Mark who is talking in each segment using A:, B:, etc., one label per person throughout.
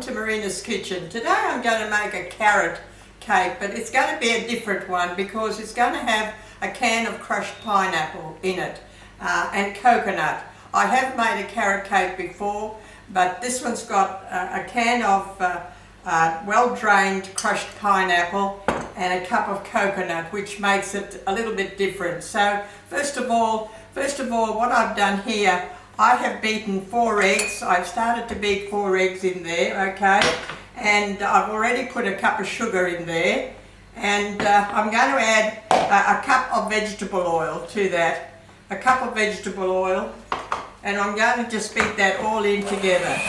A: to Marina's kitchen. Today I'm going to make a carrot cake, but it's going to be a different one because it's going to have a can of crushed pineapple in it and coconut. I have made a carrot cake before, but this one's got a can of well-drained crushed pineapple and a cup of coconut, which makes it a little bit different. So first of all, what I've done here, I have beaten 4 eggs. I've started to beat 4 eggs in there, okay? And I've already put a cup of sugar in there. And I'm going to add a cup of vegetable oil to that. A cup of vegetable oil. And I'm going to just beat that all in together.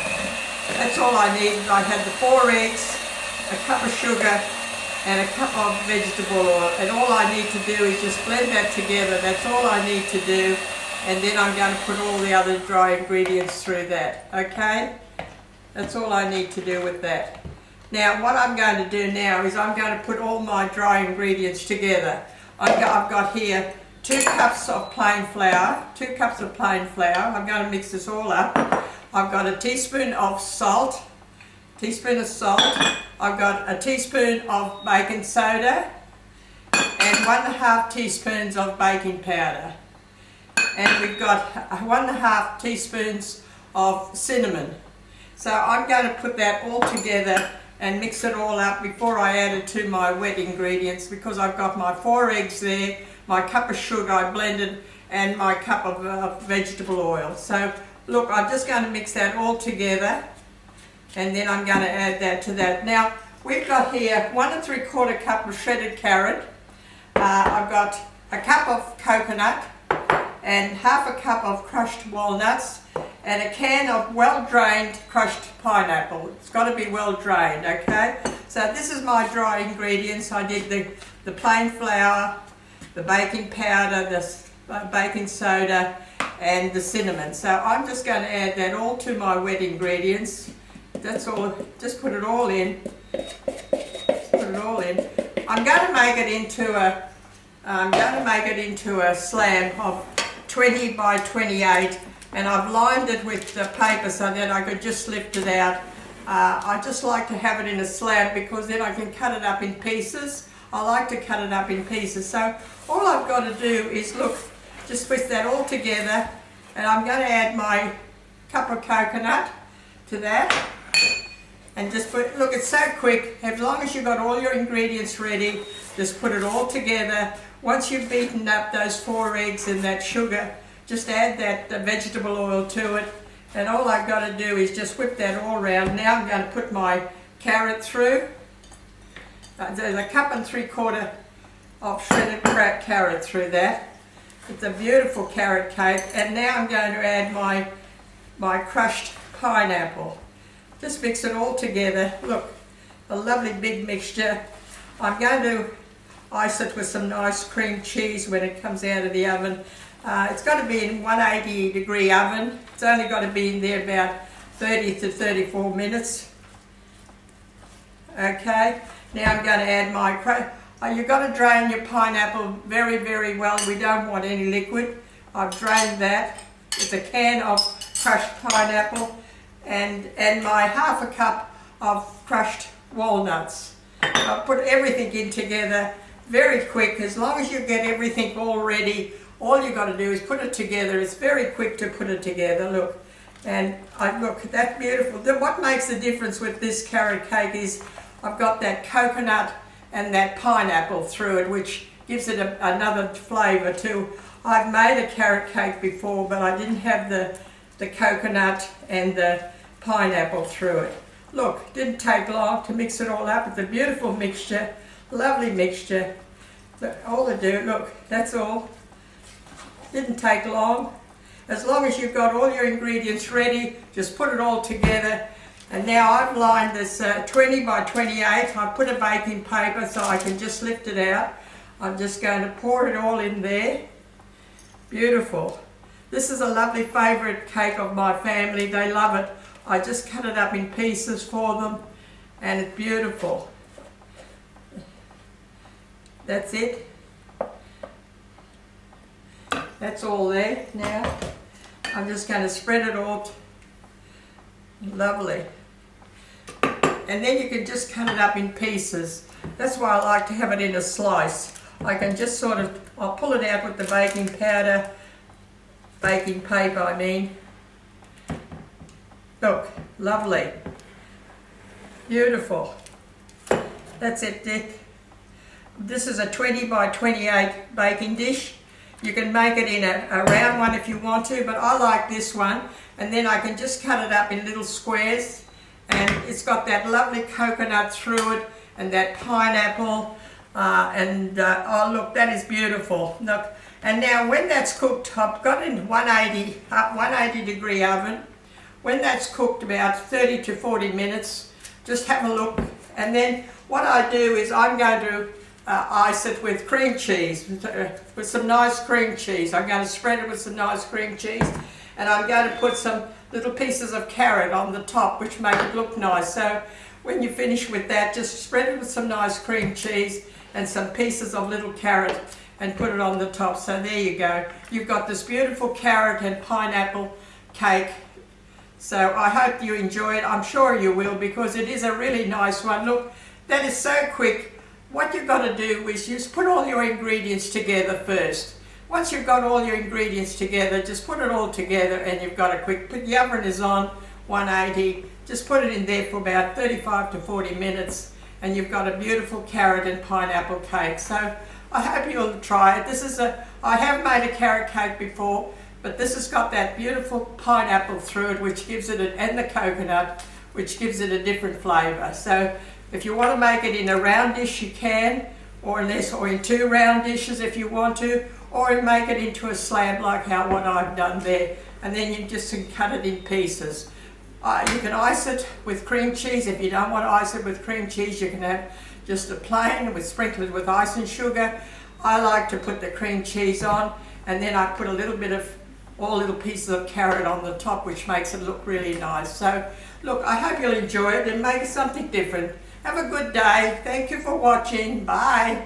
A: That's all I need. I had the 4 eggs, a cup of sugar, and a cup of vegetable oil. And all I need to do is just blend that together. That's all I need to do. And then I'm going to put all the other dry ingredients through that, okay? That's all I need to do with that. Now what I'm going to do now is I'm going to put all my dry ingredients together. I've got here 2 cups of plain flour, 2 cups of plain flour. I'm going to mix this all up. I've got a teaspoon of salt, I've got a teaspoon of baking soda and 1.5 teaspoons of baking powder. And we've got 1.5 teaspoons of cinnamon. So I'm going to put that all together and mix it all up before I add it to my wet ingredients, because I've got my 4 eggs there, my cup of sugar I blended, and my cup of vegetable oil. So look, I'm just going to mix that all together, and then I'm going to add that to that. Now we've got here 1 3/4 cup of shredded carrot. I've got a cup of coconut and 1/2 cup of crushed walnuts and a can of well-drained crushed pineapple. It's got to be well-drained, okay? So this is my dry ingredients. I did the plain flour, the baking powder, the baking soda, and the cinnamon. So I'm just going to add that all to my wet ingredients. That's all. Just put it all in. Put it all in. I'm going to make it into a slab of 20 by 28, and I've lined it with the paper so that I could just lift it out. I just like to have it in a slab because then I can cut it up in pieces. I like to cut it up in pieces. So all I've got to do is, look, just twist that all together, and I'm going to add my cup of coconut to that. And just put, look, it's so quick. As long as you've got all your ingredients ready, just put it all together. Once you've beaten up those 4 eggs and that sugar, just add that vegetable oil to it. And all I've got to do is just whip that all around. Now I'm going to put my carrot through. There's a 1 3/4 of shredded cracked carrot through that. It's a beautiful carrot cake. And now I'm going to add my crushed pineapple. Just mix it all together. Look, a lovely big mixture. I'm going to ice it with some nice cream cheese when it comes out of the oven. It's got to be in 180 degree oven. It's only got to be in there about 30 to 34 minutes. Okay, now I'm going to add my you've got to drain your pineapple very, very well. We don't want any liquid. I've drained that. It's a can of crushed pineapple and my 1/2 cup of crushed walnuts. I'll put everything in together very quick. As long as you get everything all ready, all you got to do is put it together. It's very quick to put it together, look. And look, that's beautiful. What makes the difference with this carrot cake is I've got that coconut and that pineapple through it, which gives it another flavour too. I've made a carrot cake before, but I didn't have the coconut and the pineapple through it. Look, didn't take long to mix it all up. It's a beautiful mixture, lovely mixture. All to do, look, that's all. Didn't take long. As long as you've got all your ingredients ready, just put it all together. And now I've lined this 20 by 28. I put a baking paper so I can just lift it out. I'm just going to pour it all in there. Beautiful. This is a lovely favourite cake of my family. They love it. I just cut it up in pieces for them, and it's beautiful. That's it. That's all there now. I'm just going to spread it all. Lovely. and then you can just cut it up in pieces. That's why I like to have it in a slice. I can just sort of, I'll pull it out with the baking powder, baking paper I mean. Look, lovely. Beautiful. That's it, Dick. This is a 20 by 28 baking dish. You can make it in a round one if you want to, but I like this one. And then I can just cut it up in little squares. And it's got that lovely coconut through it and that pineapple. Oh look, that is beautiful. Look, and now when that's cooked, I've got it in 180 degree oven. When that's cooked about 30 to 40 minutes, just have a look. And then what I do is I'm going to ice it with cream cheese, with some nice cream cheese. I'm going to spread it with some nice cream cheese, and I'm going to put some little pieces of carrot on the top, which make it look nice. So when you finish with that, just spread it with some nice cream cheese and some pieces of little carrot and put it on the top. So there you go. You've got this beautiful carrot and pineapple cake. So I hope you enjoy it. I'm sure you will, because it is a really nice one. Look, that is so quick. What you've got to do is just put all your ingredients together first. Once you've got all your ingredients together, just put it all together and you've got a quick, the oven is on 180, just put it in there for about 35 to 40 minutes and you've got a beautiful carrot and pineapple cake. So I hope you'll try it. I have made a carrot cake before, but this has got that beautiful pineapple through it, which gives it, and the coconut, which gives it a different flavour. So if you want to make it in a round dish, you can, or in two round dishes if you want to, or make it into a slab like what I've done there, and then you just can cut it in pieces. You can ice it with cream cheese. If you don't want to ice it with cream cheese, you can have just a plain sprinkled with ice and sugar. I like to put the cream cheese on, and then I put a little bit of all little pieces of carrot on the top, which makes it look really nice. So look, I hope you'll enjoy it and make something different. Have a good day. Thank you for watching. Bye.